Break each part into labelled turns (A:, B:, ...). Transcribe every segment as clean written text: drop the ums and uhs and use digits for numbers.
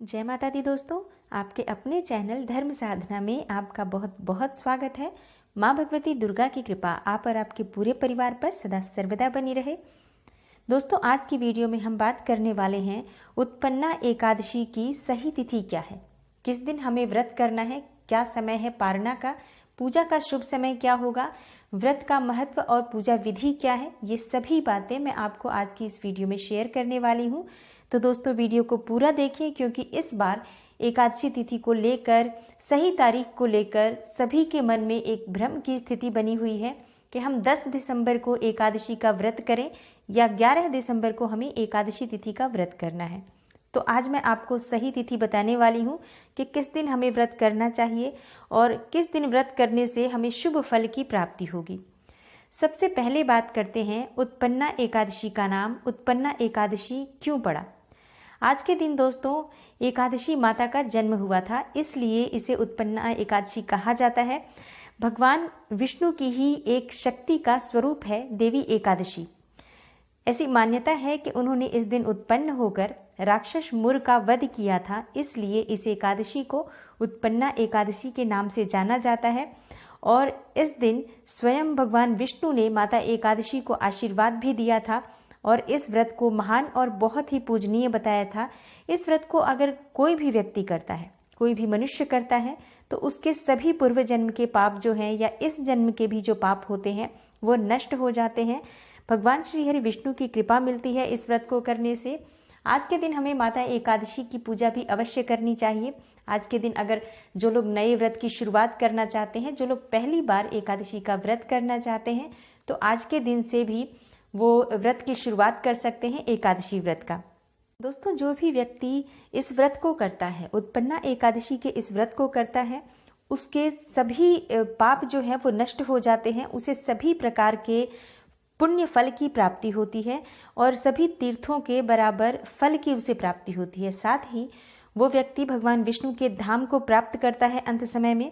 A: जय माता दी दोस्तों, आपके अपने चैनल धर्म साधना में आपका बहुत बहुत स्वागत है। माँ भगवती दुर्गा की कृपा आप और आपके पूरे परिवार पर सदा सर्वदा बनी रहे। दोस्तों, आज की वीडियो में हम बात करने वाले हैं उत्पन्ना एकादशी की सही तिथि क्या है, किस दिन हमें व्रत करना है, क्या समय है पारना का, पूजा का शुभ समय क्या होगा, व्रत का महत्व और पूजा विधि क्या है। ये सभी बातें मैं आपको आज की इस वीडियो में शेयर करने वाली हूँ। तो दोस्तों, वीडियो को पूरा देखिए, क्योंकि इस बार एकादशी तिथि को लेकर, सही तारीख को लेकर सभी के मन में एक भ्रम की स्थिति बनी हुई है कि हम 10 दिसंबर को एकादशी का व्रत करें या 11 दिसंबर को हमें एकादशी तिथि का व्रत करना है। तो आज मैं आपको सही तिथि बताने वाली हूँ कि किस दिन हमें व्रत करना चाहिए और किस दिन व्रत करने से हमें शुभ फल की प्राप्ति होगी। सबसे पहले बात करते हैं उत्पन्ना एकादशी का नाम उत्पन्ना एकादशी क्यों पड़ा। आज के दिन दोस्तों एकादशी माता का जन्म हुआ था, इसलिए इसे उत्पन्ना एकादशी कहा जाता है। भगवान विष्णु की ही एक शक्ति का स्वरूप है देवी एकादशी। ऐसी मान्यता है कि उन्होंने इस दिन उत्पन्न होकर राक्षस मुर का वध किया था, इसलिए इस एकादशी को उत्पन्ना एकादशी के नाम से जाना जाता है। और इस दिन स्वयं भगवान विष्णु ने माता एकादशी को आशीर्वाद भी दिया था और इस व्रत को महान और बहुत ही पूजनीय बताया था। इस व्रत को अगर कोई भी व्यक्ति करता है, कोई भी मनुष्य करता है, तो उसके सभी पूर्व जन्म के पाप जो हैं या इस जन्म के भी जो पाप होते हैं वो नष्ट हो जाते हैं। भगवान श्री हरि विष्णु की कृपा मिलती है इस व्रत को करने से। आज के दिन हमें माता एकादशी की पूजा भी अवश्य करनी चाहिए। आज के दिन अगर जो लोग नए व्रत की शुरुआत करना चाहते हैं, जो लोग पहली बार एकादशी का व्रत करना चाहते हैं, तो आज के दिन से भी वो व्रत की शुरुआत कर सकते हैं एकादशी व्रत का। दोस्तों, जो भी व्यक्ति इस व्रत को करता है, उत्पन्ना एकादशी के इस व्रत को करता है, उसके सभी पाप जो है वो नष्ट हो जाते हैं, उसे सभी प्रकार के पुण्य फल की प्राप्ति होती है और सभी तीर्थों के बराबर फल की उसे प्राप्ति होती है। साथ ही वो व्यक्ति भगवान विष्णु के धाम को प्राप्त करता है अंत समय में।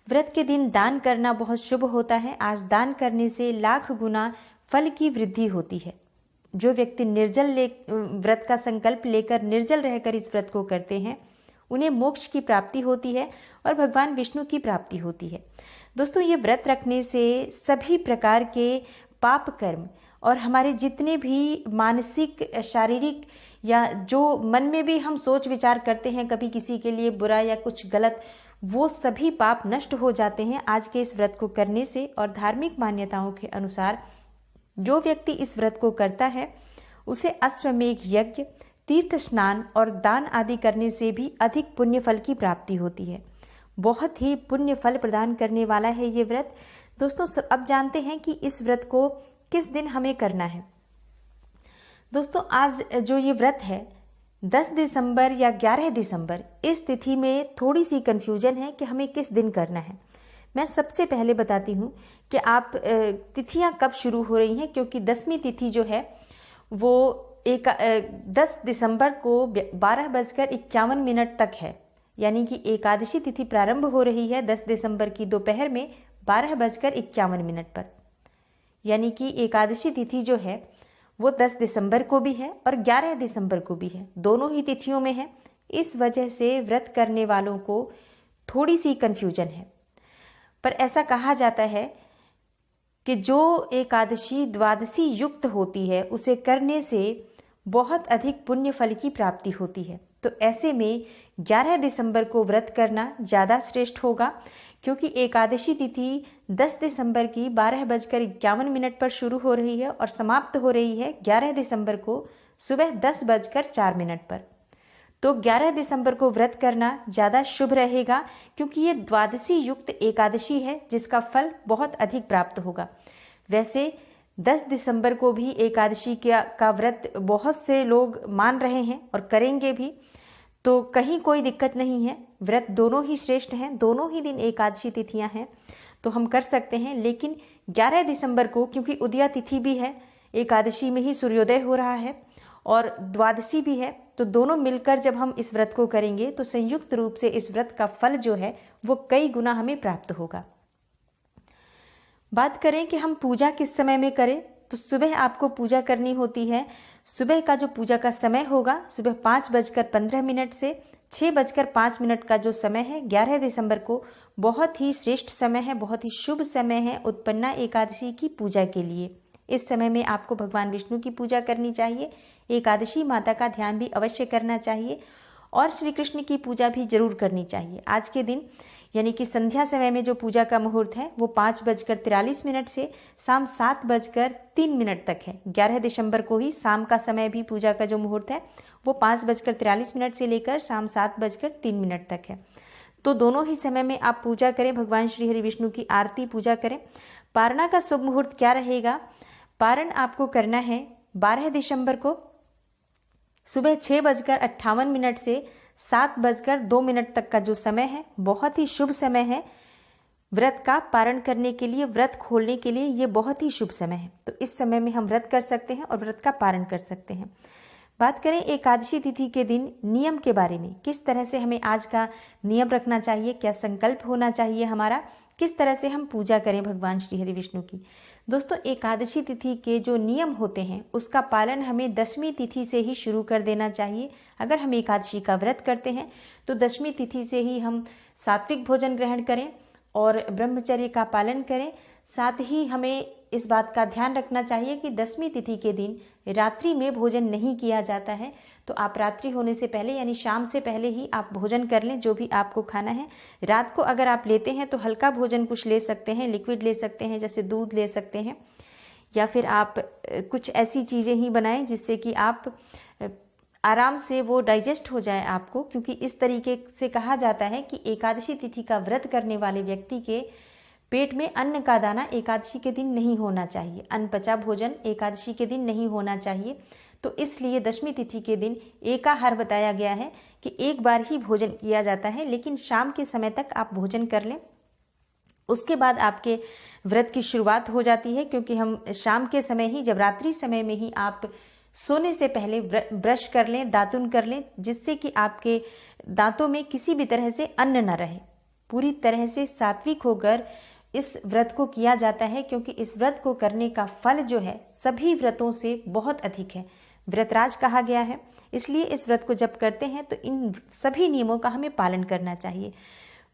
A: व्रत के दिन दान करना बहुत शुभ होता है। आज दान करने से लाख गुना फल की वृद्धि होती है। जो व्यक्ति व्रत का संकल्प लेकर निर्जल रहकर इस व्रत को करते हैं, उन्हें मोक्ष की प्राप्ति होती है और भगवान विष्णु की प्राप्ति होती है। दोस्तों, ये व्रत रखने से सभी प्रकार के पाप कर्म और हमारे जितने भी मानसिक, शारीरिक या जो मन में भी हम सोच विचार करते हैं कभी किसी के लिए बुरा या कुछ गलत, वो सभी पाप नष्ट हो जाते हैं आज के इस व्रत को करने से। और धार्मिक मान्यताओं के अनुसार जो व्यक्ति इस व्रत को करता है उसे अश्वमेघ यज्ञ, तीर्थ स्नान और दान आदि करने से भी अधिक पुण्य फल की प्राप्ति होती है। बहुत ही पुण्य फल प्रदान करने वाला है ये व्रत। दोस्तों, अब जानते हैं कि इस व्रत को किस दिन हमें करना है। दोस्तों, आज जो ये व्रत है 10 दिसंबर या 11 दिसंबर, इस तिथि में थोड़ी सी कंफ्यूजन है कि हमें किस दिन करना है। मैं सबसे पहले बताती हूँ कि आप तिथियां कब शुरू हो रही हैं, क्योंकि 10वीं तिथि जो है वो 10 दिसंबर को 12:51 तक है। यानी कि एकादशी तिथि प्रारंभ हो रही है 10 दिसंबर की दोपहर में 12:51 पर। यानी कि एकादशी तिथि जो है वो 10 दिसंबर को भी है और 11 दिसंबर को भी है, दोनों ही तिथियों में है। इस वजह से व्रत करने वालों को थोड़ी सी कंफ्यूजन है। पर ऐसा कहा जाता है कि जो एकादशी द्वादशी युक्त होती है उसे करने से बहुत अधिक पुण्य फल की प्राप्ति होती है। तो ऐसे में 11 दिसंबर को व्रत करना ज़्यादा श्रेष्ठ होगा, क्योंकि एकादशी तिथि 10 दिसंबर की 12:51 पर शुरू हो रही है और समाप्त हो रही है 11 दिसंबर को सुबह 10:04 पर। तो 11 दिसंबर को व्रत करना ज़्यादा शुभ रहेगा, क्योंकि ये द्वादशी युक्त एकादशी है जिसका फल बहुत अधिक प्राप्त होगा। वैसे 10 दिसंबर को भी एकादशी का व्रत बहुत से लोग मान रहे हैं और करेंगे भी, तो कहीं कोई दिक्कत नहीं है। व्रत दोनों ही श्रेष्ठ हैं, दोनों ही दिन एकादशी तिथियां हैं, तो हम कर सकते हैं। लेकिन 11 दिसंबर को, क्योंकि उदया तिथि भी है, एकादशी में ही सूर्योदय हो रहा है और द्वादशी भी है, तो दोनों मिलकर जब हम इस व्रत को करेंगे तो संयुक्त रूप से इस व्रत का फल जो है वो कई गुना हमें प्राप्त होगा। बात करें कि हम पूजा किस समय में करें, तो सुबह आपको पूजा करनी होती है। सुबह का जो पूजा का समय होगा सुबह 5:15 से 6:05 का जो समय है 11 दिसंबर को बहुत ही श्रेष्ठ समय है, बहुत ही शुभ समय है उत्पन्ना एकादशी की पूजा के लिए। इस समय में आपको भगवान विष्णु की पूजा करनी चाहिए, एकादशी माता का ध्यान भी अवश्य करना चाहिए और श्री कृष्ण की पूजा भी जरूर करनी चाहिए। आज के दिन यानी कि संध्या समय में जो पूजा का मुहूर्त है वो 5:43 से शाम 7:03 तक है। 11 दिसंबर को ही शाम का समय भी पूजा का जो मुहूर्त है वो 5:43 से लेकर शाम 7:03 तक है। तो दोनों ही समय में आप पूजा करें, भगवान श्री हरि विष्णु की आरती पूजा करें। पारणा का शुभ मुहूर्त क्या रहेगा? पारण आपको करना है 12 दिसंबर को सुबह 6:58 से 7:02 तक का जो समय है बहुत ही शुभ समय है व्रत का पारण करने के लिए, व्रत खोलने के लिए ये बहुत ही शुभ समय है। तो इस समय में हम व्रत कर सकते हैं और व्रत का पारण कर सकते हैं। बात करें एकादशी तिथि के दिन नियम के बारे में, किस तरह से हमें आज का नियम रखना चाहिए, क्या संकल्प होना चाहिए हमारा, किस तरह से हम पूजा करें भगवान श्री हरि विष्णु की। दोस्तों, एकादशी तिथि के जो नियम होते हैं उसका पालन हमें दशमी तिथि से ही शुरू कर देना चाहिए। अगर हम एकादशी का व्रत करते हैं तो दशमी तिथि से ही हम सात्विक भोजन ग्रहण करें और ब्रह्मचर्य का पालन करें। साथ ही हमें इस बात का ध्यान रखना चाहिए कि दशमी तिथि के दिन रात्रि में भोजन नहीं किया जाता है। तो आप रात्रि होने से पहले यानी शाम से पहले ही आप भोजन कर लें, जो भी आपको खाना है। रात को अगर आप लेते हैं तो हल्का भोजन कुछ ले सकते हैं, लिक्विड ले सकते हैं, जैसे दूध ले सकते हैं, या फिर आप कुछ ऐसी चीज़ें ही बनाएं जिससे कि आप आराम से वो डाइजेस्ट हो जाए आपको। क्योंकि इस तरीके से कहा जाता है कि एकादशी तिथि का व्रत करने वाले व्यक्ति के पेट में अन्न का दाना एकादशी के दिन नहीं होना चाहिए, अनपचा भोजन एकादशी के दिन नहीं होना चाहिए। तो इसलिए दशमी तिथि के दिन एकाहार बताया गया है कि एक बार ही भोजन किया जाता है, लेकिन शाम के समय तक आप भोजन कर लें। उसके बाद आपके व्रत की शुरुआत हो जाती है, क्योंकि हम शाम के समय ही, जब रात्रि समय में ही आप सोने से पहले ब्रश कर लें, दातुन कर लें, जिससे कि आपके दांतों में किसी भी तरह से अन्न न रहे। पूरी तरह से सात्विक होकर इस व्रत को किया जाता है, क्योंकि इस व्रत को करने का फल जो है सभी व्रतों से बहुत अधिक है। व्रतराज कहा गया है, इसलिए इस व्रत को जब करते हैं तो इन सभी नियमों का हमें पालन करना चाहिए।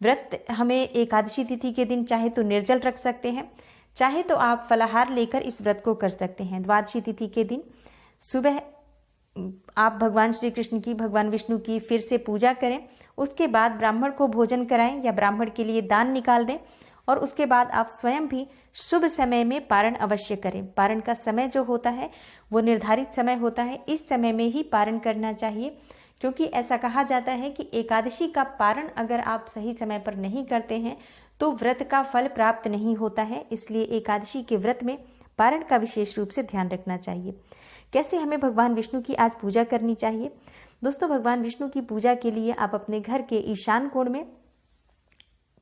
A: व्रत हमें एकादशी तिथि के दिन चाहे तो निर्जल रख सकते हैं, चाहे तो आप फलाहार लेकर इस व्रत को कर सकते हैं। द्वादशी तिथि के दिन सुबह आप भगवान श्री कृष्ण की, भगवान विष्णु की फिर से पूजा करें। उसके बाद ब्राह्मण को भोजन कराएं या ब्राह्मण के लिए दान निकाल दें, और उसके बाद आप स्वयं भी शुभ समय में पारण अवश्य करें। पारण का समय जो होता है वो निर्धारित समय होता है, इस समय में ही पारण करना चाहिए। क्योंकि ऐसा कहा जाता है कि एकादशी का पारण अगर आप सही समय पर नहीं करते हैं तो व्रत का फल प्राप्त नहीं होता है। इसलिए एकादशी के व्रत में पारण का विशेष रूप से ध्यान रखना चाहिए। कैसे हमें भगवान विष्णु की आज पूजा करनी चाहिए? दोस्तों, भगवान विष्णु की पूजा के लिए आप अपने घर के ईशान कोण में,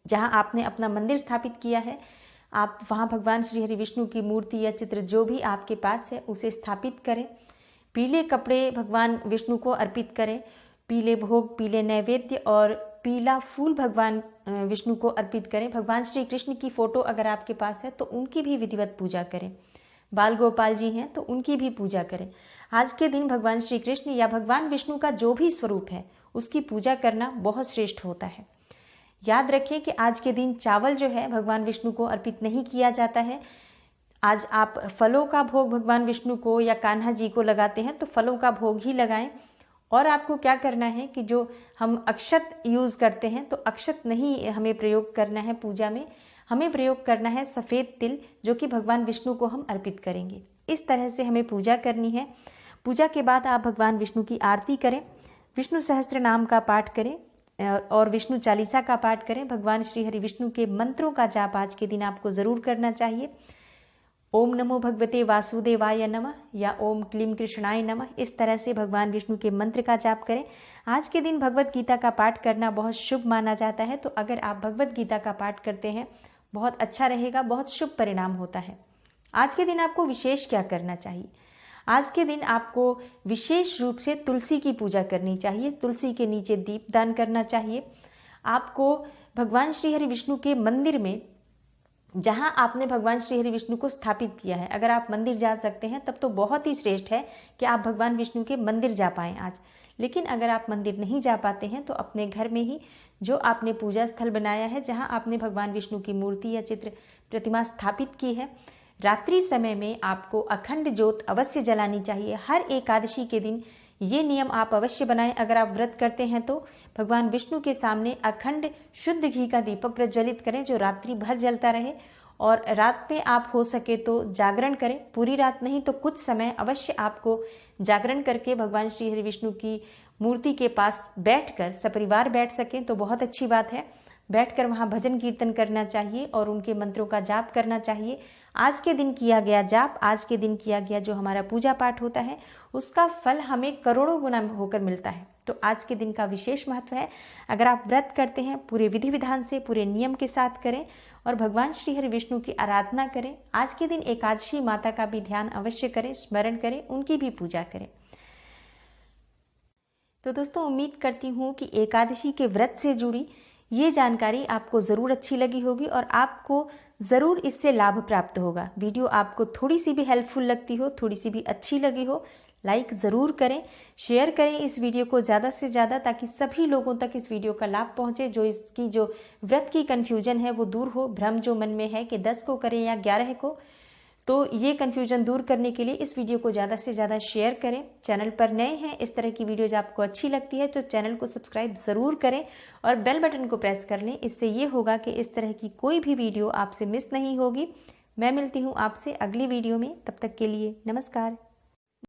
A: जहां आपने अपना मंदिर स्थापित किया है, आप वहां भगवान श्री हरि विष्णु की मूर्ति या चित्र जो भी आपके पास है उसे स्थापित करें। पीले कपड़े भगवान विष्णु को अर्पित करें, पीले भोग, पीले नैवेद्य और पीला फूल भगवान विष्णु को अर्पित करें। भगवान श्री कृष्ण की फोटो अगर आपके पास है तो उनकी भी विधिवत पूजा करें। बाल गोपाल जी हैं तो उनकी भी पूजा करें। आज के दिन भगवान श्री कृष्ण या भगवान विष्णु का जो भी स्वरूप है उसकी पूजा करना बहुत श्रेष्ठ होता है। याद रखें कि आज के दिन चावल जो है भगवान विष्णु को अर्पित नहीं किया जाता है। आज आप फलों का भोग भगवान विष्णु को या कान्हा जी को लगाते हैं तो फलों का भोग ही लगाएं। और आपको क्या करना है कि जो हम अक्षत यूज करते हैं तो अक्षत नहीं हमें प्रयोग करना है पूजा में, हमें प्रयोग करना है सफ़ेद तिल, जो कि भगवान विष्णु को हम अर्पित करेंगे। इस तरह से हमें पूजा करनी है। पूजा के बाद आप भगवान विष्णु की आरती करें, विष्णु सहस्त्र नाम का पाठ करें और विष्णु चालीसा का पाठ करें। भगवान श्री हरि विष्णु के मंत्रों का जाप आज के दिन आपको जरूर करना चाहिए। ओम नमो भगवते वासुदेवाय नमः या ओम क्लीम कृष्णाय नमः, इस तरह से भगवान विष्णु के मंत्र का जाप करें। आज के दिन भगवत गीता का पाठ करना बहुत शुभ माना जाता है, तो अगर आप भगवत गीता का पाठ करते हैं बहुत अच्छा रहेगा, बहुत शुभ परिणाम होता है। आज के दिन आपको विशेष क्या करना चाहिए? आज के दिन आपको विशेष रूप से तुलसी की पूजा करनी चाहिए, तुलसी के नीचे दीप दान करना चाहिए। आपको भगवान श्री हरि विष्णु के मंदिर में, जहां आपने भगवान श्री हरि विष्णु को स्थापित किया है, अगर आप मंदिर जा सकते हैं तब तो बहुत ही श्रेष्ठ है कि आप भगवान विष्णु के मंदिर जा पाएं आज। लेकिन अगर आप मंदिर नहीं जा पाते हैं तो अपने घर में ही जो आपने पूजा स्थल बनाया है, जहां आपने भगवान विष्णु की मूर्ति या चित्र प्रतिमा स्थापित की है, रात्रि समय में आपको अखंड ज्योत अवश्य जलानी चाहिए। हर एकादशी के दिन ये नियम आप अवश्य बनाएं। अगर आप व्रत करते हैं तो भगवान विष्णु के सामने अखंड शुद्ध घी का दीपक प्रज्वलित करें जो रात्रि भर जलता रहे, और रात में आप हो सके तो जागरण करें। पूरी रात नहीं तो कुछ समय अवश्य आपको जागरण करके भगवान श्री हरि विष्णु की मूर्ति के पास बैठकर सपरिवार बैठ सकें तो बहुत अच्छी बात है। बैठकर वहां भजन कीर्तन करना चाहिए और उनके मंत्रों का जाप करना चाहिए। आज के दिन किया गया जाप, आज के दिन किया गया जो हमारा पूजा पाठ होता है, उसका फल हमें करोड़ों गुना होकर मिलता है। तो आज के दिन का विशेष महत्व है। अगर आप व्रत करते हैं पूरे विधि विधान से, पूरे नियम के साथ करें और भगवान श्री हरि विष्णु की आराधना करें। आज के दिन एकादशी माता का भी ध्यान अवश्य करें, स्मरण करें, उनकी भी पूजा करें। तो दोस्तों, उम्मीद करती हूँ कि एकादशी के व्रत से जुड़ी ये जानकारी आपको ज़रूर अच्छी लगी होगी और आपको ज़रूर इससे लाभ प्राप्त होगा। वीडियो आपको थोड़ी सी भी हेल्पफुल लगती हो, थोड़ी सी भी अच्छी लगी हो, लाइक ज़रूर करें, शेयर करें इस वीडियो को ज़्यादा से ज़्यादा, ताकि सभी लोगों तक इस वीडियो का लाभ पहुँचे। जो इसकी जो व्रत की कन्फ्यूजन है वो दूर हो, भ्रम जो मन में है कि 10 को करें या 11 को, तो ये कन्फ्यूजन दूर करने के लिए इस वीडियो को ज़्यादा से ज़्यादा शेयर करें। चैनल पर नए हैं, इस तरह की वीडियोज आपको अच्छी लगती है तो चैनल को सब्सक्राइब ज़रूर करें और बेल बटन को प्रेस कर लें। इससे ये होगा कि इस तरह की कोई भी वीडियो आपसे मिस नहीं होगी। मैं मिलती हूँ आपसे अगली वीडियो में, तब तक के लिए नमस्कार।